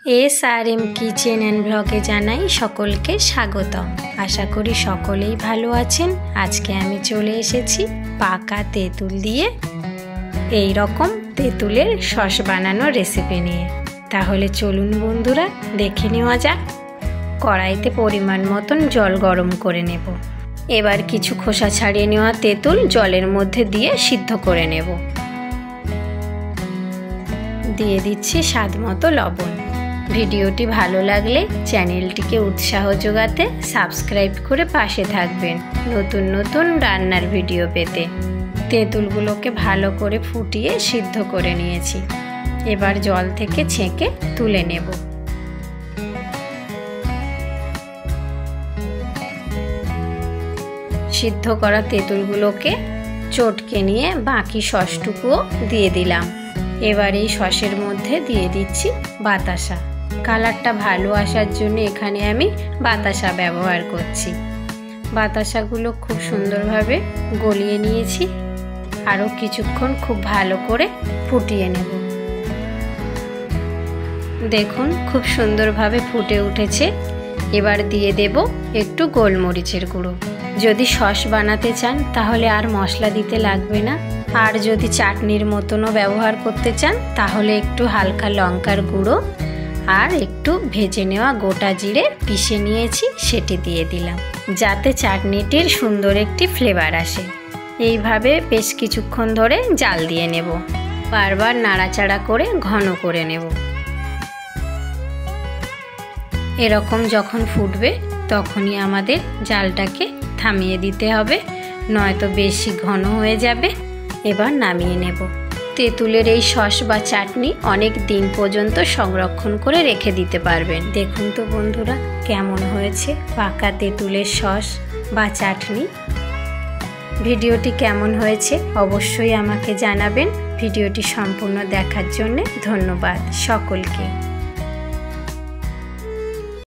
SRM kitchen and ব্লগে জানাই সকলকে স্বাগতম। আশা করি সকলেই ভালো আছেন। আজকে আমি চলে এসেছি পাকা তেঁতুল দিয়ে এই রকম তেঁতুলের সস বানানোর রেসিপি নিয়ে। তাহলে চলুন বন্ধুরা দেখে নেওয়া যাক। কড়াইতে পরিমাণ মতন জল গরম করে নেব। এবার কিছু খোসা ছাড়িয়ে নেওয়া তেঁতুল জলের মধ্যে দিয়ে সিদ্ধ করে নেব। দিয়ে দিচ্ছি স্বাদ মতো লবণ। ভিডিওটি ভালো লাগলে চ্যানেলটিকে উৎসাহ যোগাতে সাবস্ক্রাইব করে পাশে থাকবেন নতুন নতুন রান্নার ভিডিও পেতে। তেঁতুলগুলোকে ভালো করে ফুটিয়ে সিদ্ধ করে নিয়েছি। এবার জল থেকে ছেঁকে তুলে নেব। সিদ্ধ করা তেঁতুলগুলোকে চটকে নিয়ে বাকি সসটুকুও দিয়ে দিলাম। এবার এই সসের মধ্যে দিয়ে দিচ্ছি বাতাসা। কালারটা ভালো আসার জন্য এখানে আমি বাতাসা ব্যবহার করছি। বাতাসাগুলো খুব সুন্দরভাবে গলিয়ে নিয়েছি। আরও কিছুক্ষণ খুব ভালো করে ফুটিয়ে নেব। দেখুন খুব সুন্দরভাবে ফুটে উঠেছে। এবার দিয়ে দেব একটু গোলমরিচের গুঁড়ো। যদি সস বানাতে চান তাহলে আর মশলা দিতে লাগবে না। আর যদি চাটনির মতনও ব্যবহার করতে চান তাহলে একটু হালকা লঙ্কার গুঁড়ো আর একটু ভেজে নেওয়া গোটা জিরে পিষে নিয়েছি সেটি দিয়ে দিলাম, যাতে চাটনিটির সুন্দর একটি ফ্লেভার আসে। এইভাবে বেশ কিছুক্ষণ ধরে জাল দিয়ে নেব। বারবার নাড়াচাড়া করে ঘন করে নেব। এরকম যখন ফুটবে তখনই আমাদের জালটাকে থামিয়ে দিতে হবে, নয়তো বেশি ঘন হয়ে যাবে। এবার নামিয়ে নেব। তেঁতুলের এই সস বা চাটনি অনেক দিন পর্যন্ত সংরক্ষণ করে রেখে দিতে পারবেন। দেখুন তো বন্ধুরা কেমন হয়েছে পাকা তেঁতুলের সস বা চাটনি। ভিডিওটি কেমন হয়েছে অবশ্যই আমাকে জানাবেন। ভিডিওটি সম্পূর্ণ দেখার জন্য ধন্যবাদ সকলকে।